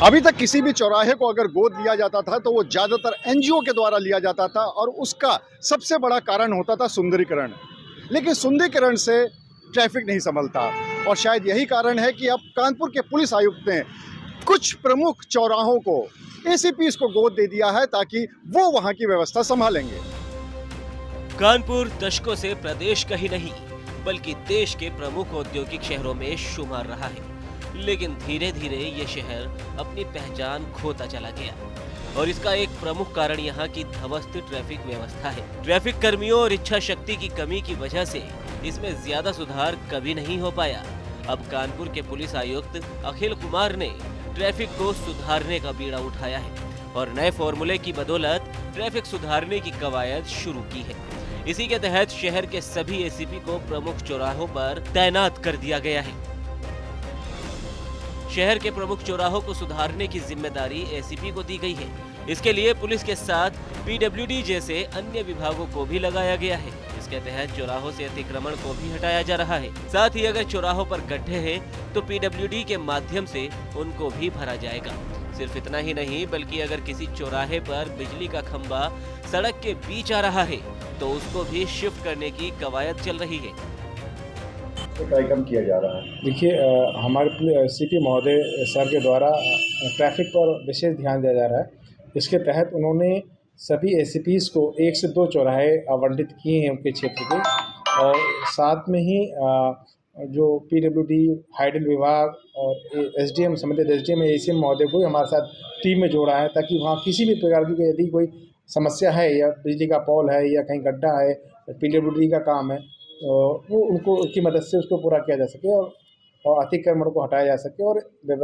अभी तक किसी भी चौराहे को अगर गोद लिया जाता था तो वो ज़्यादातर एनजीओ के द्वारा लिया जाता था और उसका सबसे बड़ा कारण होता था सुंदरीकरण। लेकिन सुंदरीकरण से ट्रैफिक नहीं संभलता और शायद यही कारण है कि अब कानपुर के पुलिस आयुक्त ने कुछ प्रमुख चौराहों को एसीपीज़ को गोद दे दिया है ताकि वो वहाँ की व्यवस्था संभालेंगे। कानपुर दशकों से प्रदेश का ही नहीं बल्कि देश के प्रमुख औद्योगिक शहरों में शुमार रहा है, लेकिन धीरे धीरे ये शहर अपनी पहचान खोता चला गया और इसका एक प्रमुख कारण यहाँ की ध्वस्त ट्रैफिक व्यवस्था है। ट्रैफिक कर्मियों और इच्छा शक्ति की कमी की वजह से इसमें ज्यादा सुधार कभी नहीं हो पाया। अब कानपुर के पुलिस आयुक्त अखिल कुमार ने ट्रैफिक को सुधारने का बीड़ा उठाया है और नए फॉर्मूले की बदौलत ट्रैफिक सुधारने की कवायद शुरू की है। इसी के तहत शहर के सभी एसीपी को प्रमुख चौराहों पर तैनात कर दिया गया है। शहर के प्रमुख चौराहों को सुधारने की जिम्मेदारी एसीपी को दी गई है। इसके लिए पुलिस के साथ पीडब्ल्यूडी जैसे अन्य विभागों को भी लगाया गया है। इसके तहत चौराहों से अतिक्रमण को भी हटाया जा रहा है। साथ ही अगर चौराहों पर गड्ढे हैं तो पीडब्ल्यूडी के माध्यम से उनको भी भरा जाएगा। सिर्फ इतना ही नहीं बल्कि अगर किसी चौराहे पर बिजली का खंभा सड़क के बीच आ रहा है तो उसको भी शिफ्ट करने की कवायद चल रही है। कार्यक्रम किया जा रहा है। देखिए, हमारे सीपी महोदय सर के द्वारा ट्रैफिक पर विशेष ध्यान दिया जा रहा है। इसके तहत उन्होंने सभी एसीपीज़ को 1 से 2 चौराहे आवंटित किए हैं उनके क्षेत्र के, और साथ में ही जो पीडब्ल्यूडी, हाइडल विभाग और एसडीएम, संबंधित एसडीएम या एसीएम महोदय को हमारे साथ टीम में जोड़ा है ताकि वहाँ किसी भी प्रकार की यदि कोई समस्या है या बिजली का पोल है या कहीं गड्ढा है, पीडब्ल्यूडी का काम है, वो उनको उनकी मदद से उसको पूरा किया जा सके और अतिक्रमण को हटाया जा सके और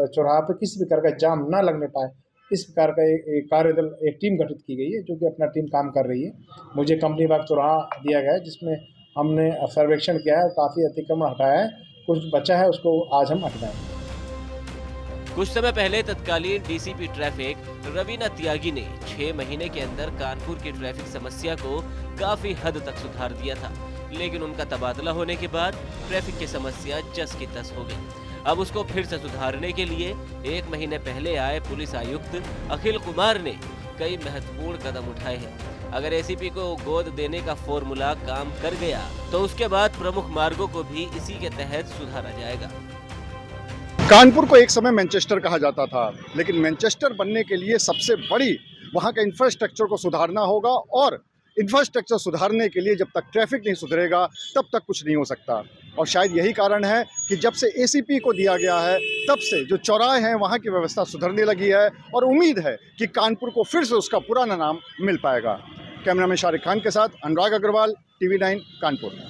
चौराहा पर किसी प्रकार का जाम ना लगने पाए। इस प्रकार का एक कार्यदल, एक टीम गठित की गई है जो कि अपना टीम काम कर रही है। मुझे कंपनी बाग चौराहा दिया गया है जिसमें हमने सर्वेक्षण किया है और काफ़ी अतिक्रमण हटाया है। कुछ बचा है उसको आज हम हटाएंगे। कुछ समय पहले तत्कालीन डीसीपी ट्रैफिक रवीना त्यागी ने 6 महीने के अंदर कानपुर की ट्रैफिक समस्या को काफी हद तक सुधार दिया था, लेकिन उनका तबादला होने के बाद ट्रैफिक की समस्या जस की तस हो गई। अब उसको फिर से सुधारने के लिए 1 महीने पहले आए पुलिस आयुक्त अखिल कुमार ने कई महत्वपूर्ण कदम उठाए हैं। अगर एसीपी को गोद देने का फॉर्मूला काम कर गया तो उसके बाद प्रमुख मार्गों को भी इसी के तहत सुधारा जाएगा। कानपुर को एक समय मैनचेस्टर कहा जाता था, लेकिन मैनचेस्टर बनने के लिए सबसे बड़ी वहाँ के इंफ्रास्ट्रक्चर को सुधारना होगा और इंफ्रास्ट्रक्चर सुधारने के लिए जब तक ट्रैफिक नहीं सुधरेगा तब तक कुछ नहीं हो सकता। और शायद यही कारण है कि जब से एसीपी को दिया गया है तब से जो चौराहे हैं वहाँ की व्यवस्था सुधरने लगी है और उम्मीद है कि कानपुर को फिर से उसका पुराना नाम मिल पाएगा। कैमरामैन शारिक खान के साथ अनुराग अग्रवाल, TV9 कानपुर।